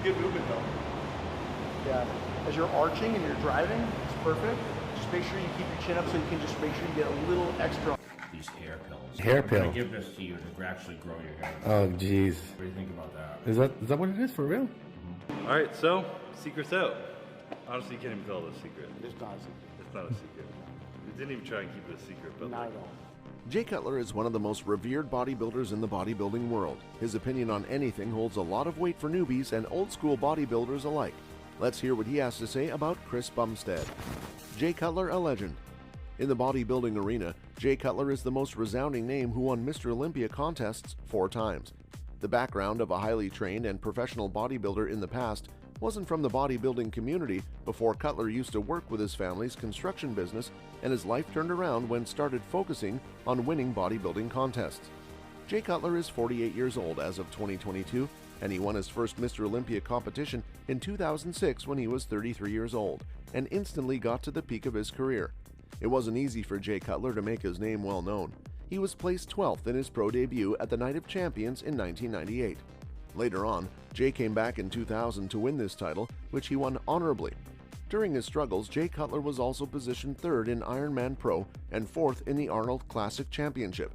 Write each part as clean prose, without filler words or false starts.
good movement though. Yeah, as you're arching and you're driving, it's perfect. Just make sure you keep your chin up so you can just make sure you get a little extra. These hair pills. Hair I'm pill. gonna give this to you to actually grow your hair. Oh, jeez. What do you think about that? Is that what it is for real? All right, so secret's out. Honestly, you can't even tell it's a secret. It's not a secret. It's not a secret. We didn't even try and keep it a secret, but Not at all. Jay Cutler is one of the most revered bodybuilders in the bodybuilding world. His opinion on anything holds a lot of weight for newbies and old-school bodybuilders alike. Let's hear what he has to say about Chris Bumstead. Jay Cutler, a legend. In the bodybuilding arena, Jay Cutler is the most resounding name who won Mr. Olympia contests 4 times. The background of a highly trained and professional bodybuilder in the past wasn't from the bodybuilding community before Cutler used to work with his family's construction business, and his life turned around when started focusing on winning bodybuilding contests. Jay Cutler is 48 years old as of 2022, and he won his first Mr. Olympia competition in 2006 when he was 33 years old, and instantly got to the peak of his career. It wasn't easy for Jay Cutler to make his name well known. He was placed 12th in his pro debut at the Night of Champions in 1998. Later on, Jay came back in 2000 to win this title, which he won honorably. During his struggles, Jay Cutler was also positioned 3rd in Ironman Pro and 4th in the Arnold Classic Championship.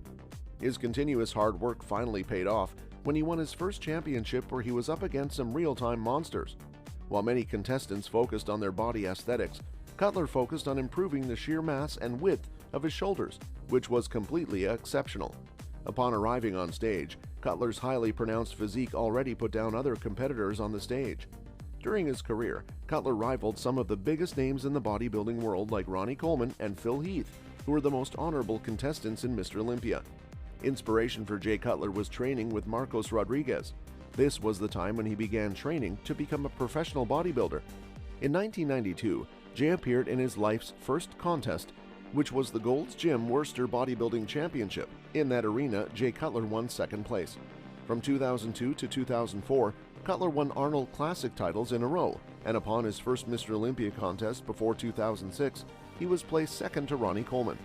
His continuous hard work finally paid off when he won his first championship, where he was up against some real-time monsters. While many contestants focused on their body aesthetics, Cutler focused on improving the sheer mass and width of his shoulders, which was completely exceptional. Upon arriving on stage, Cutler's highly pronounced physique already put down other competitors on the stage. During his career, Cutler rivaled some of the biggest names in the bodybuilding world like Ronnie Coleman and Phil Heath, who were the most honorable contestants in Mr. Olympia. Inspiration for Jay Cutler was training with Marcos Rodriguez. This was the time when he began training to become a professional bodybuilder. In 1992, Jay appeared in his life's first contest, which was the Gold's Gym Worcester Bodybuilding Championship. In that arena, Jay Cutler won 2nd place. From 2002 to 2004, Cutler won Arnold Classic titles in a row, and upon his first Mr. Olympia contest before 2006, he was placed 2nd to Ronnie Coleman.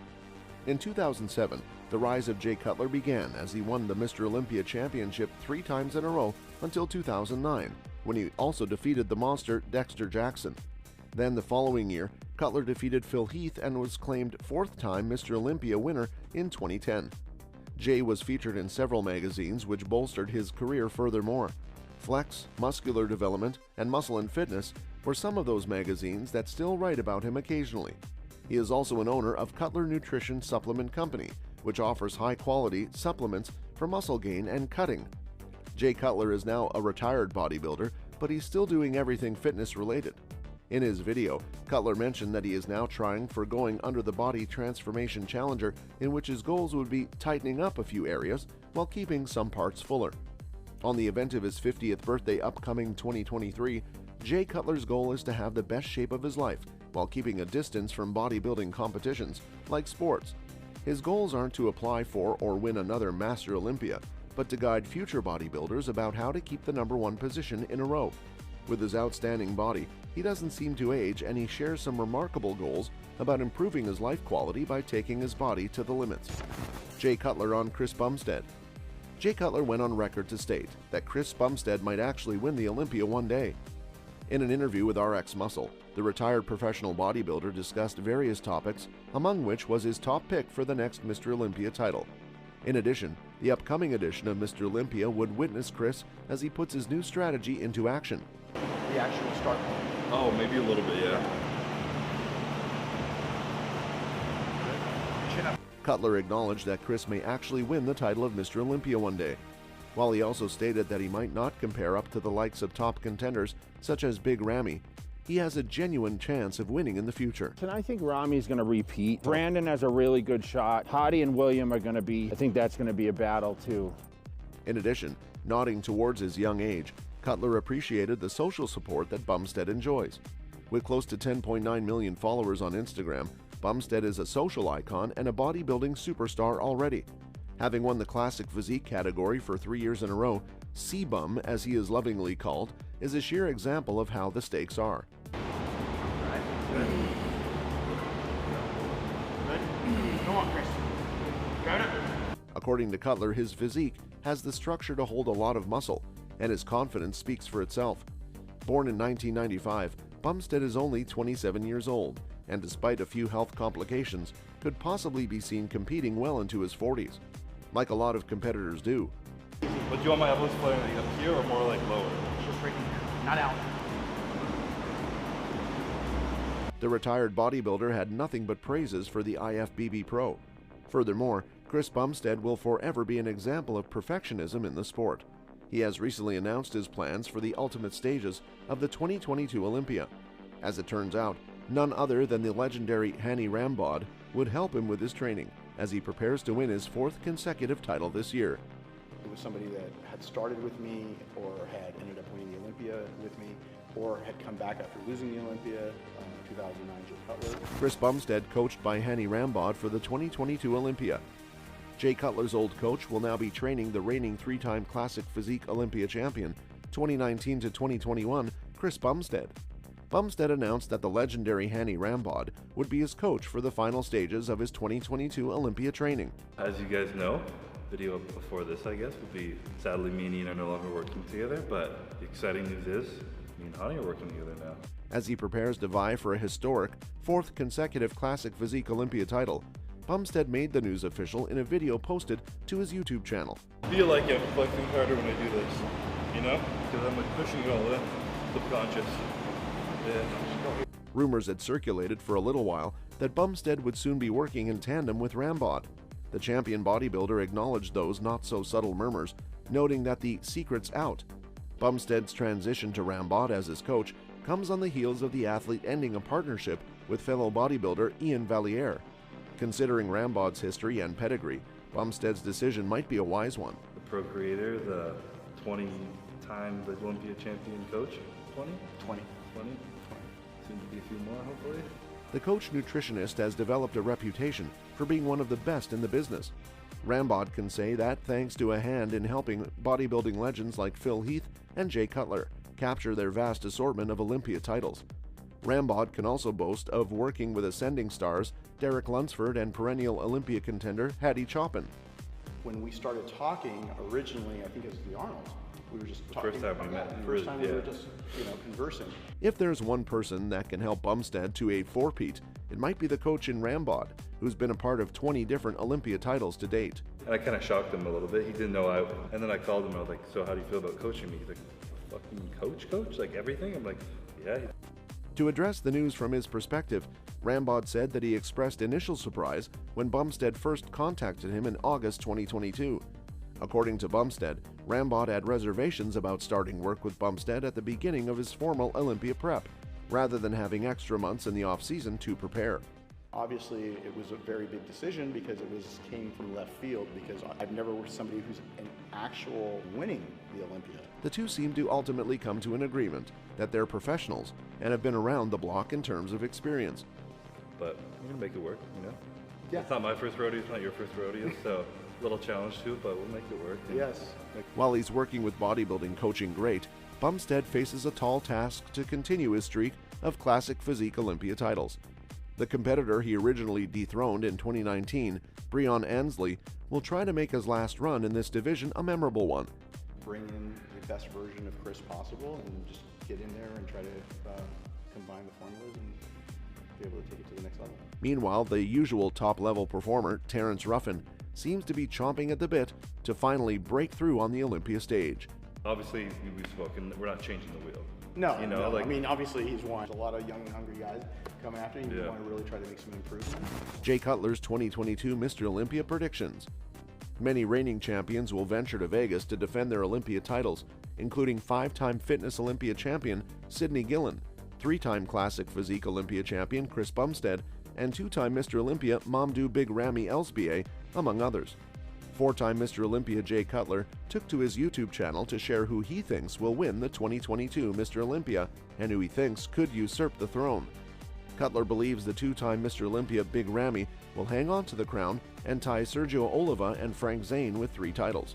In 2007, the rise of Jay Cutler began as he won the Mr. Olympia Championship 3 times in a row until 2009, when he also defeated the monster Dexter Jackson. Then the following year, Cutler defeated Phil Heath and was claimed 4th-time Mr. Olympia winner in 2010. Jay was featured in several magazines which bolstered his career furthermore. Flex, Muscular Development, and Muscle and Fitness were some of those magazines that still write about him occasionally. He is also an owner of Cutler Nutrition Supplement Company, which offers high-quality supplements for muscle gain and cutting. Jay Cutler is now a retired bodybuilder, but he's still doing everything fitness-related. In his video, Cutler mentioned that he is now trying for going under the Body Transformation Challenger, in which his goals would be tightening up a few areas while keeping some parts fuller. On the event of his 50th birthday upcoming 2023, Jay Cutler's goal is to have the best shape of his life while keeping a distance from bodybuilding competitions like sports. His goals aren't to apply for or win another Master Olympia, but to guide future bodybuilders about how to keep the #1 position in a row. With his outstanding body, he doesn't seem to age, and he shares some remarkable goals about improving his life quality by taking his body to the limits. Jay Cutler on Chris Bumstead. Jay Cutler went on record to state that Chris Bumstead might actually win the Olympia one day. In an interview with RX Muscle, the retired professional bodybuilder discussed various topics, among which was his top pick for the next Mr. Olympia title. In addition, the upcoming edition of Mr. Olympia would witness Chris as he puts his new strategy into action. The actual start point. oh, maybe a little bit, yeah. Chin up. Cutler acknowledged that Chris may actually win the title of Mr. Olympia one day, while he also stated that he might not compare up to the likes of top contenders such as Big Ramy. He has a genuine chance of winning in the future. And I think Ramy's going to repeat. Brandon has a really good shot. Hadi and William are going to be, I think that's going to be a battle too. In addition, nodding towards his young age, Cutler appreciated the social support that Bumstead enjoys. With close to 10.9 million followers on Instagram, Bumstead is a social icon and a bodybuilding superstar already. Having won the classic physique category for 3 years in a row, CBUM, as he is lovingly called, is a sheer example of how the stakes are. Good. Go on, Chris. Got it. According to Cutler, his physique has the structure to hold a lot of muscle, and his confidence speaks for itself. Born in 1995, Bumstead is only 27 years old, and despite a few health complications, could possibly be seen competing well into his 40s, like a lot of competitors do. But do you want my elbows playing like up here or more like lower? Just right here, not out. The retired bodybuilder had nothing but praises for the IFBB Pro. Furthermore, Chris Bumstead will forever be an example of perfectionism in the sport. He has recently announced his plans for the ultimate stages of the 2022 Olympia. As it turns out, none other than the legendary Hani Rambod would help him with his training as he prepares to win his 4th consecutive title this year. It was somebody that had started with me or had ended up winning the Olympia with me or had come back after losing the Olympia, 2009 Jay Cutler. Chris Bumstead coached by Hani Rambod for the 2022 Olympia. Jay Cutler's old coach will now be training the reigning 3-time Classic Physique Olympia champion, 2019 to 2021, Chris Bumstead. Bumstead announced that the legendary Hani Rambod would be his coach for the final stages of his 2022 Olympia training. As you guys know, video before this, I guess, would be sadly me and Ian are no longer working together, but the exciting news is me and Hani are working together now. As he prepares to vie for a historic 4th consecutive Classic Physique Olympia title, Bumstead made the news official in a video posted to his YouTube channel. I feel like I'm flexing harder when I do this, you know? Because I'm like pushing it all in, subconscious. Yeah. Rumors had circulated for a little while that Bumstead would soon be working in tandem with Rambod. The champion bodybuilder acknowledged those not-so-subtle murmurs, noting that the secret's out. Bumstead's transition to Rambod as his coach comes on the heels of the athlete ending a partnership with fellow bodybuilder Ian Valliere. Considering Rambod's history and pedigree, Bumstead's decision might be a wise one. The pro creator, the 20-time Olympia champion coach, 20? 20. 20? Soon to be a few more, hopefully. The coach nutritionist has developed a reputation for being one of the best in the business. Rambod can say that thanks to a hand in helping bodybuilding legends like Phil Heath and Jay Cutler capture their vast assortment of Olympia titles. Rambod can also boast of working with ascending stars Derek Lunsford and perennial Olympia contender Hattie Chopin. When we started talking, originally, I think it was the Arnolds, we were just talking. First time we met. First time we were just, conversing. If there's one person that can help Bumstead to a four-peat, it might be the coach in Rambod, who's been a part of 20 different Olympia titles to date. And I kind of shocked him a little bit. He didn't know and then I called him and I was like, so how do you feel about coaching me? He's like, fucking coach? Like everything? I'm like, yeah. To address the news from his perspective, Rambod said that he expressed initial surprise when Bumstead first contacted him in August 2022. According to Bumstead, Rambod had reservations about starting work with Bumstead at the beginning of his formal Olympia prep, rather than having extra months in the off-season to prepare. Obviously, it was a very big decision because it came from left field, because I've never worked with somebody who's an actual winning the Olympia. The two seem to ultimately come to an agreement that they're professionals and have been around the block in terms of experience. But we're gonna make it work, you know? Yeah. It's not my first rodeo, it's not your first rodeo, so a little challenge too, but we'll make it work. Yes. While he's working with bodybuilding coaching great, Bumstead faces a tall task to continue his streak of Classic Physique Olympia titles. The competitor he originally dethroned in 2019, Breon Ansley, will try to make his last run in this division a memorable one. Bring in the best version of Chris possible and just get in there and try to combine the formulas and be able to take it to the next level. Meanwhile, the usual top-level performer, Terrence Ruffin, seems to be chomping at the bit to finally break through on the Olympia stage. Obviously, we've spoken, we're not changing the wheel. No, you know, no. like, I mean, obviously he's won. A lot of young and hungry guys coming after him. You want to really try to make some improvements. Jay Cutler's 2022 Mr. Olympia predictions. Many reigning champions will venture to Vegas to defend their Olympia titles, including 5-time Fitness Olympia champion Sidney Gillen, 3-time Classic Physique Olympia champion Chris Bumstead, and 2-time Mr. Olympia Mamdou Big Ramy Elsbier, among others. 4-time Mr. Olympia Jay Cutler took to his YouTube channel to share who he thinks will win the 2022 Mr. Olympia and who he thinks could usurp the throne. Cutler believes the 2-time Mr. Olympia Big Ramy will hang on to the crown and tie Sergio Oliva and Frank Zane with 3 titles.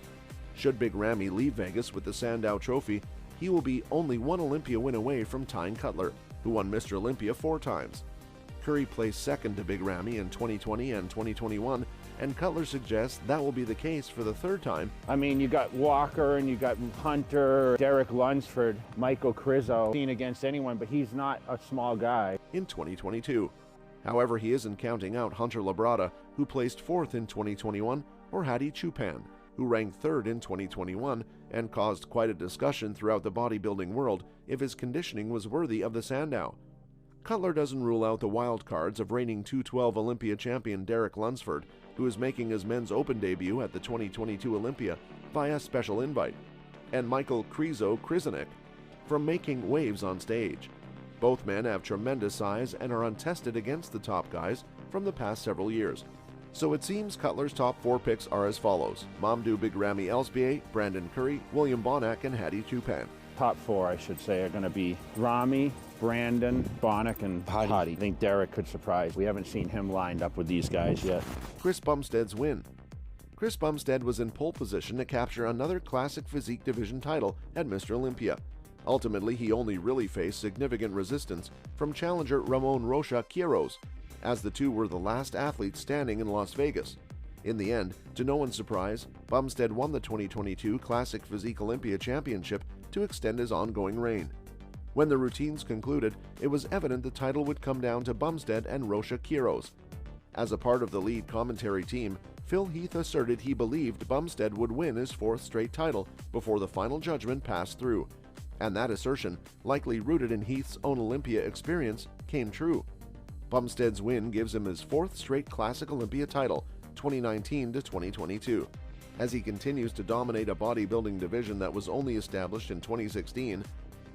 Should Big Ramy leave Vegas with the Sandow Trophy, he will be only 1 Olympia win away from tying Cutler, who won Mr. Olympia 4 times. Curry placed second to Big Ramy in 2020 and 2021 and Cutler suggests that will be the case for the third time. I mean, you got Walker and you got Hunter, Derek Lunsford, Michael Crizzo, seen against anyone, but he's not a small guy. In 2022. However, he isn't counting out Hunter Labrada, who placed 4th in 2021, or Hadi Choopan, who ranked 3rd in 2021 and caused quite a discussion throughout the bodybuilding world if his conditioning was worthy of the Sandow. Cutler doesn't rule out the wild cards of reigning 212 Olympia champion Derek Lunsford, who is making his men's open debut at the 2022 Olympia via special invite, and Michael Krizo Krizanek from making waves on stage. Both men have tremendous size and are untested against the top guys from the past several years. So it seems Cutler's top 4 picks are as follows: Mamdou Big Ramy Elsbier, Brandon Curry, William Bonac, and Hadi Choopan. Top 4, I should say, are going to be Ramy, Brandon, Bonac, and Hadi. I think Derek could surprise. We haven't seen him lined up with these guys yet. Chris Bumstead's win. Chris Bumstead was in pole position to capture another Classic Physique Division title at Mr. Olympia. Ultimately, he only really faced significant resistance from challenger Ramon Rocha Quiros, as the two were the last athletes standing in Las Vegas. In the end, to no one's surprise, Bumstead won the 2022 Classic Physique Olympia Championship to extend his ongoing reign. When the routines concluded, it was evident the title would come down to Bumstead and Rocha Quiros. As a part of the lead commentary team, Phil Heath asserted he believed Bumstead would win his 4th straight title before the final judgment passed through. And that assertion, likely rooted in Heath's own Olympia experience, came true. Bumstead's win gives him his 4th straight Classic Olympia title, 2019 to 2022. As he continues to dominate a bodybuilding division that was only established in 2016,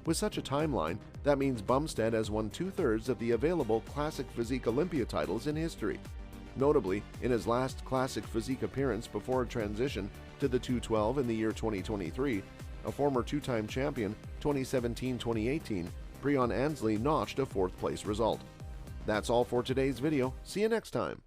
with such a timeline, that means Bumstead has won 2/3 of the available Classic Physique Olympia titles in history. Notably, in his last Classic Physique appearance before a transition to the 212 in the year 2023, a former 2-time champion 2017-2018, Breon Ansley notched a 4th place result. That's all for today's video. See you next time.